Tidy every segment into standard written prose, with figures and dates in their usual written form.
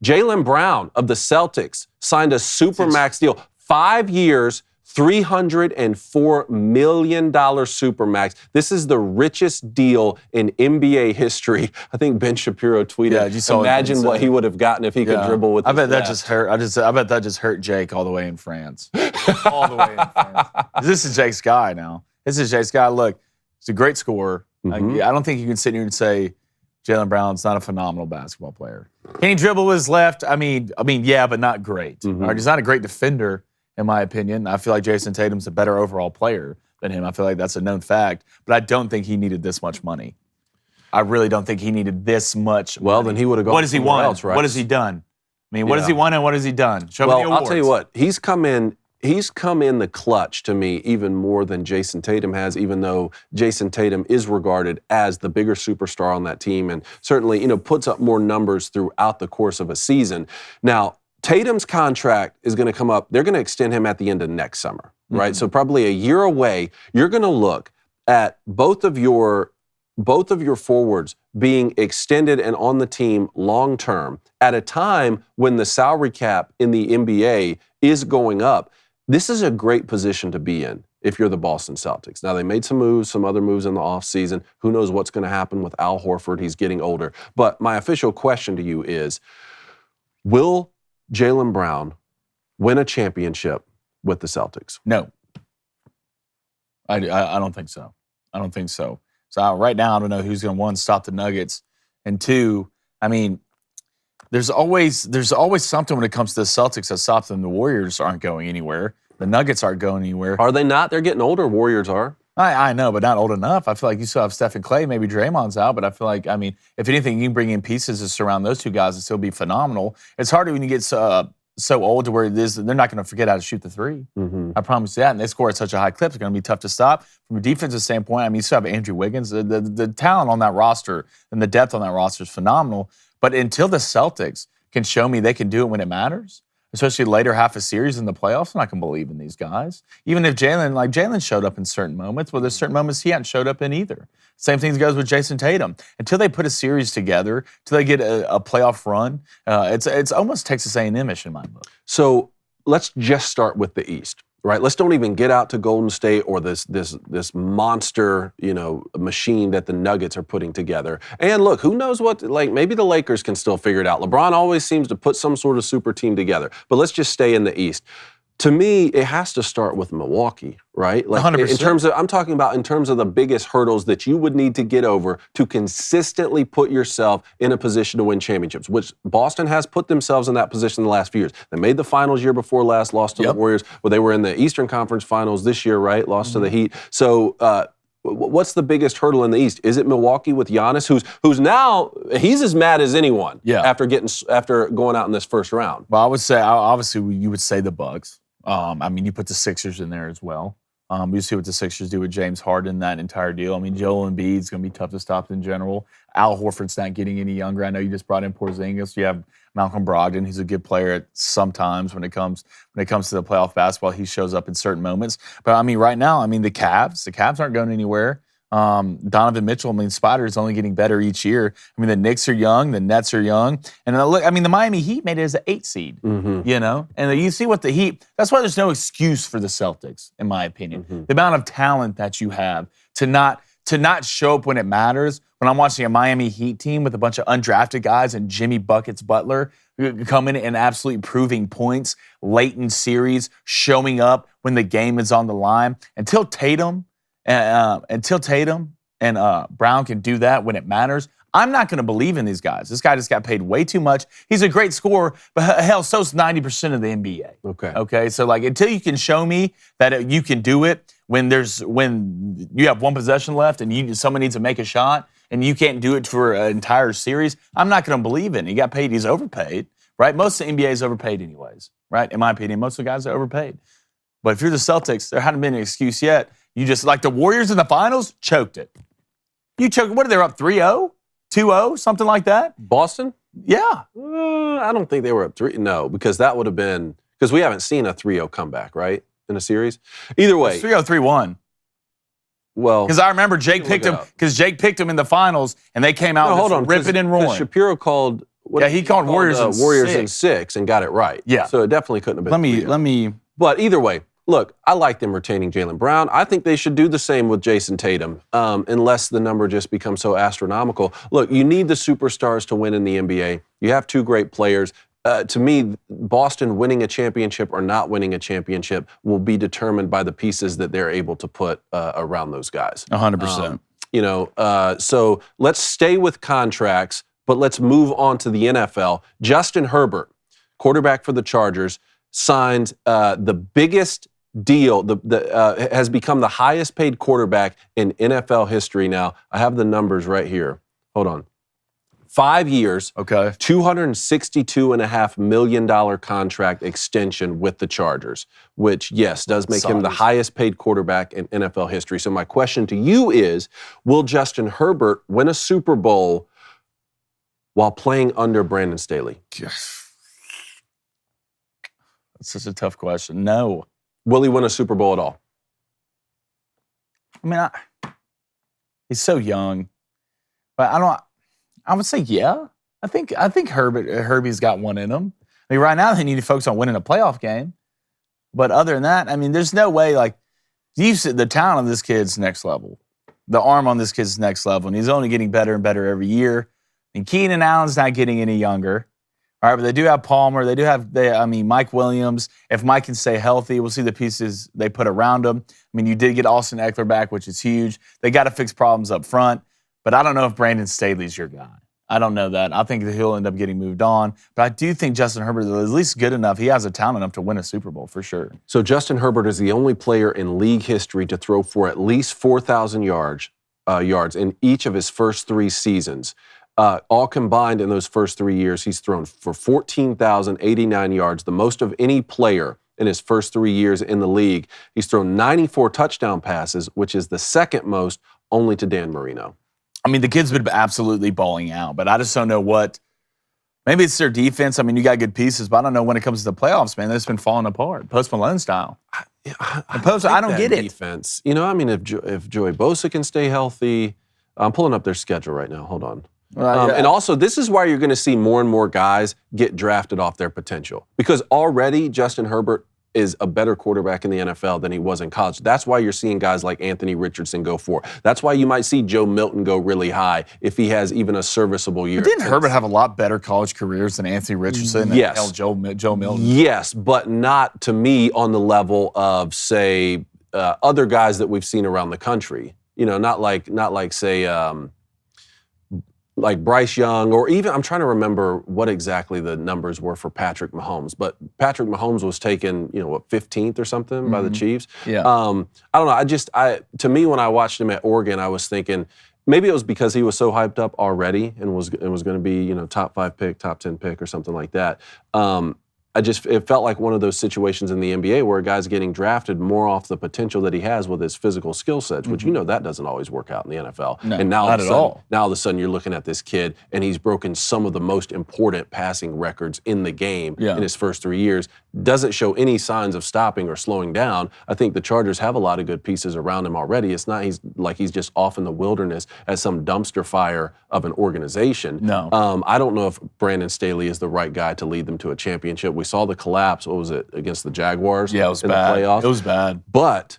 Jaylen Brown of the Celtics signed a supermax deal, 5 years, $304 million supermax. This is the richest deal in NBA history. I think Ben Shapiro tweeted, imagine what he would have gotten if he could dribble with his left. That just hurt. I bet that just hurt Jake all the way in France. All the way in France. This is Jake's guy now. This is Jake's guy. Look, he's a great scorer. I don't think you can sit here and say Jaylen Brown's not a phenomenal basketball player. Can he dribble with his left? I mean, yeah, but not great. Right? He's not a great defender, in my opinion. I feel like Jason Tatum's a better overall player than him. I feel like that's a known fact. But I don't think he needed this much money. I really don't think he needed this much money. Well, then he would have gone somewhere else, right? What has he done? I mean, what has he won and what has he done? Show me the awards. I'll tell you what. He's come in the clutch to me even more than Jason Tatum has, even though Jason Tatum is regarded as the bigger superstar on that team and certainly, puts up more numbers throughout the course of a season. Now, Tatum's contract is going to come up. They're going to extend him at the end of next summer, right? So probably a year away. You're going to look at both of your forwards being extended and on the team long term at a time when the salary cap in the NBA is going up. This is a great position to be in if you're the Boston Celtics. Now, they made some other moves in the offseason. Who knows what's going to happen with Al Horford? He's getting older. But my official question to you is, will Jaylen Brown win a championship with the Celtics? No. I don't think so. I don't think so. So right now, I don't know who's going to, one, stop the Nuggets, and two, I mean, there's always something when it comes to the Celtics that stops them. The Warriors aren't going anywhere. The Nuggets aren't going anywhere. Are they not? They're getting older. Warriors are. I know, but not old enough. I feel like you still have Steph and Clay. Maybe Draymond's out, but I feel like, if anything, you can bring in pieces to surround those two guys and still be phenomenal. It's harder when you get so old to where they're not going to forget how to shoot the three. I promise you that. And they score at such a high clip, it's going to be tough to stop. From a defensive standpoint, you still have Andrew Wiggins. The talent on that roster and the depth on that roster is phenomenal. But until the Celtics can show me they can do it when it matters, especially later half a series in the playoffs, I'm not going to believe in these guys. Even if Jaylen showed up in certain moments, well, there's certain moments he hadn't showed up in either. Same thing goes with Jason Tatum. Until they put a series together, until they get a playoff run, it's almost Texas A&M-ish in my book. So let's just start with the East, right? Let's don't even get out to Golden State or this monster, machine that the Nuggets are putting together. And look, who knows maybe the Lakers can still figure it out. LeBron always seems to put some sort of super team together. But let's just stay in the East. To me, it has to start with Milwaukee, right? 100%. I'm talking about in terms of the biggest hurdles that you would need to get over to consistently put yourself in a position to win championships, which Boston has put themselves in that position in the last few years. They made the finals year before last, lost to the Warriors. Well, they were in the Eastern Conference Finals this year, right? Lost to the Heat. So what's the biggest hurdle in the East? Is it Milwaukee with Giannis, who's now he's as mad as anyone after going out in this first round? Well, I would say obviously you would say the Bucks. You put the Sixers in there as well. We see what the Sixers do with James Harden, that entire deal. Joel Embiid's going to be tough to stop in general. Al Horford's not getting any younger. I know you just brought in Porzingis. You have Malcolm Brogdon, who's a good player at sometimes when it comes to the playoff basketball. He shows up in certain moments. But, right now, the Cavs aren't going anywhere. Donovan Mitchell, Spider is only getting better each year. The Knicks are young, the Nets are young. And look, the Miami Heat made it as an 8 seed, And you see what the Heat, that's why there's no excuse for the Celtics, in my opinion. The amount of talent that you have to not show up when it matters. When I'm watching a Miami Heat team with a bunch of undrafted guys and Jimmy Buckets Butler coming and absolutely proving points late in series, showing up when the game is on the line. Until Tatum and Brown can do that when it matters, I'm not going to believe in these guys. This guy just got paid way too much. He's a great scorer, but hell, so's 90% of the NBA. Okay. So until you can show me that you can do it when you have one possession left and someone needs to make a shot and you can't do it for an entire series, I'm not going to believe in it. He got paid. He's overpaid, right? Most of the NBA is overpaid anyways, right? In my opinion, most of the guys are overpaid. But if you're the Celtics, there hadn't been an excuse yet. You just, like the Warriors in the finals, choked it. You choked, what are they up, 3-0? 2-0? Something like that? Boston? Yeah. I don't think they were up 3. No, because that would have been, because we haven't seen a 3-0 comeback, right? In a series? Either way. 3-0, 3-1. Well. Because I remember Jake picked him in the finals, and they came out ripping and roaring. Shapiro called He called Warriors in 6 and got it right. Yeah. So it definitely couldn't have been. Let me. But either way, look, I like them retaining Jaylen Brown. I think they should do the same with Jason Tatum, unless the number just becomes so astronomical. Look, you need the superstars to win in the NBA. You have 2 great players. To me, Boston winning a championship or not winning a championship will be determined by the pieces that they're able to put around those guys. 100%. So let's stay with contracts, but let's move on to the NFL. Justin Herbert, quarterback for the Chargers, signed the biggest deal, has become the highest paid quarterback in NFL history now. I have the numbers right here. Hold on. 5 years, okay, $262.5 million contract extension with the Chargers, which, yes, does make him the highest paid quarterback in NFL history. So my question to you is, will Justin Herbert win a Super Bowl while playing under Brandon Staley? That's such a tough question. No. Will he win a Super Bowl at all? I mean, he's so young, but I would say yeah. I think Herbie's got one in him. I mean, right now they need to focus on winning a playoff game. But other than that, I mean, there's no way, like, the talent of this kid's next level. The arm on this kid's next level. And he's only getting better and better every year. And Keenan Allen's not getting any younger. All right, but they do have Palmer. They do have, Mike Williams. If Mike can stay healthy, we'll see the pieces they put around him. I mean, you did get Austin Eckler back, which is huge. They got to fix problems up front. But I don't know if Brandon Staley's your guy. I don't know that. I think that he'll end up getting moved on. But I do think Justin Herbert is at least good enough. He has a talent enough to win a Super Bowl for sure. So Justin Herbert is the only player in league history to throw for at least 4,000 yards in each of his first 3 seasons. All combined in those first 3 years, he's thrown for 14,089 yards, the most of any player in his first 3 years in the league. He's thrown 94 touchdown passes, which is the second most, only to Dan Marino. I mean, the kid's been absolutely balling out, but I just don't know what. Maybe it's their defense. I mean, you got good pieces, but I don't know when it comes to the playoffs, man. That's been falling apart, Post Malone style. I don't get it. Defense. You know, I mean, if Joey Bosa can stay healthy, I'm pulling up their schedule right now. Hold on. And also, this is why you're going to see more and more guys get drafted off their potential, because already Justin Herbert is a better quarterback in the NFL than he was in college. That's why you're seeing guys like Anthony Richardson go 4. That's why you might see Joe Milton go really high if he has even a serviceable year. But didn't Herbert have a lot better college careers than Anthony Richardson yes. and Joe Milton? Yes, but not to me on the level of, say, other guys that we've seen around the country. You know, not like say, like Bryce Young, or even, I'm trying to remember what exactly the numbers were for Patrick Mahomes, but Patrick Mahomes was taken, 15th or something by the Chiefs. Yeah. I don't know. To me, when I watched him at Oregon, I was thinking maybe it was because he was so hyped up already and was going to be, top 5 pick, top 10 pick or something like that. It felt like one of those situations in the NBA where a guy's getting drafted more off the potential that he has with his physical skill sets, which that doesn't always work out in the NFL. No, and now not at all. Now all of a sudden you're looking at this kid and he's broken some of the most important passing records in the game in his first 3 years. Doesn't show any signs of stopping or slowing down. I think the Chargers have a lot of good pieces around him already. It's not he's just off in the wilderness as some dumpster fire of an organization. No. I don't know if Brandon Staley is the right guy to lead them to a championship. We saw the collapse, what was it, against the Jaguars? Yeah, it was in bad. The playoffs. It was bad. But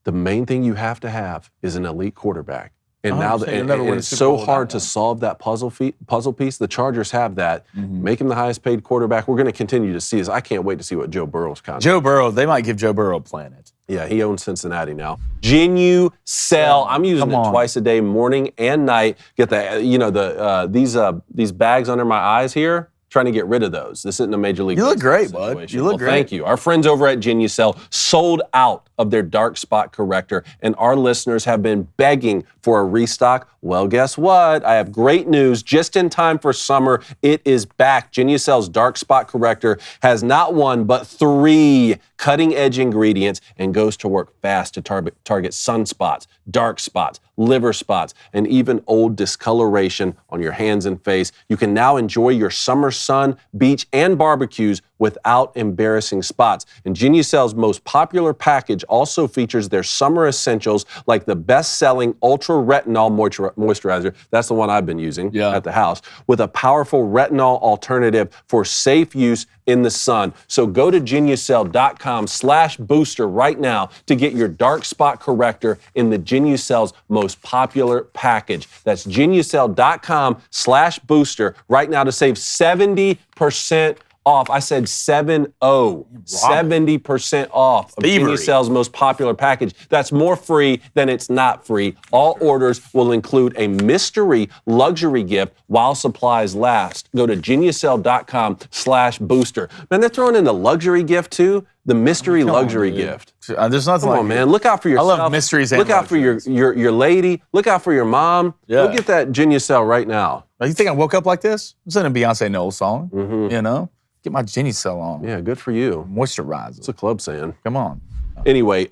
the main thing you have to have is an elite quarterback. And now it's so hard to solve that puzzle piece. The Chargers have that. Make him the highest paid quarterback. We're going to continue to see this. I can't wait to see what Joe Burrow's contract. Joe Burrow, they might give Joe Burrow a planet. Yeah, he owns Cincinnati now. Genucel. I'm using it twice a day, morning and night. Get these bags under my eyes here. Trying to get rid of those. This isn't a Major League. You look great, situation. bud. You look great. Thank you. Our friends over at Genucel sold out of their dark spot corrector, and our listeners have been begging for a restock. Well, guess what? I have great news. Just in time for summer, it is back. Genucel's dark spot corrector has not 1, but 3 cutting-edge ingredients and goes to work fast to target sunspots, dark spots, liver spots, and even old discoloration on your hands and face. You can now enjoy your summer sun, beach, and barbecues without embarrassing spots. And Genucel's most popular package also features their summer essentials like the best-selling Ultra Retinol moisturizer. That's the one I've been using Yeah. at the house, with a powerful retinol alternative for safe use in the sun. So go to Genucel.com/booster right now to get your dark spot corrector in the Genucel's most popular package. That's Genucel.com/booster right now to save 70% off. I said 70% off of Thievery. Genucel's most popular package. That's more free than it's not free. All orders will include a mystery luxury gift while supplies last. Go to Genucel.com/booster. Man, they're throwing in the luxury gift too. The mystery luxury gift. There's nothing Come like on, man. Look out for yourself. I love mysteries and Look out for your lady. Look out for your mom. Yeah. Go get that Genucel right now. You think I woke up like this? I'm singing a Beyonce Knowles song. You know? Get my Genucel on. Yeah, good for you. Moisturizer. It's a club saying. Come on. Anyway,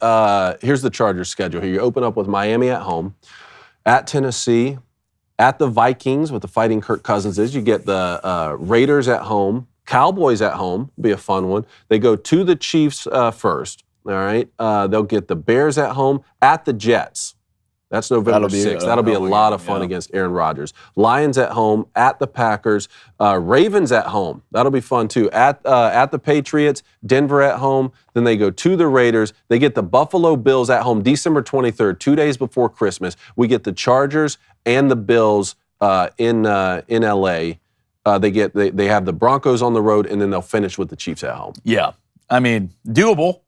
here's the Chargers schedule here. You open up with Miami at home, at Tennessee, at the Vikings with the Fighting Kirk Cousinses. You get the Raiders at home, Cowboys at home, be a fun one. They go to the Chiefs first, all right? They'll get the Bears at home, at the Jets. That's November 6th. That'll be a lot of fun against Aaron Rodgers. Lions at home, at the Packers. Ravens at home. That'll be fun too. At the Patriots, Denver at home. Then they go to the Raiders. They get the Buffalo Bills at home December 23rd, 2 days before Christmas. We get the Chargers and the Bills in L.A. They have the Broncos on the road, and then they'll finish with the Chiefs at home. Yeah. I mean, doable.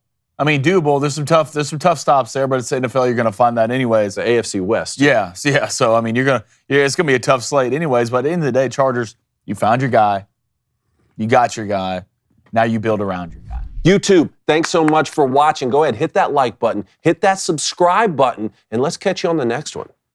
There's some tough stops there, but it's NFL. You're going to find that anyways. The AFC West. Yeah. So I mean, it's going to be a tough slate anyways. But at the end of the day, Chargers, you found your guy, you got your guy. Now you build around your guy. YouTube, thanks so much for watching. Go ahead, hit that like button, hit that subscribe button, and let's catch you on the next one.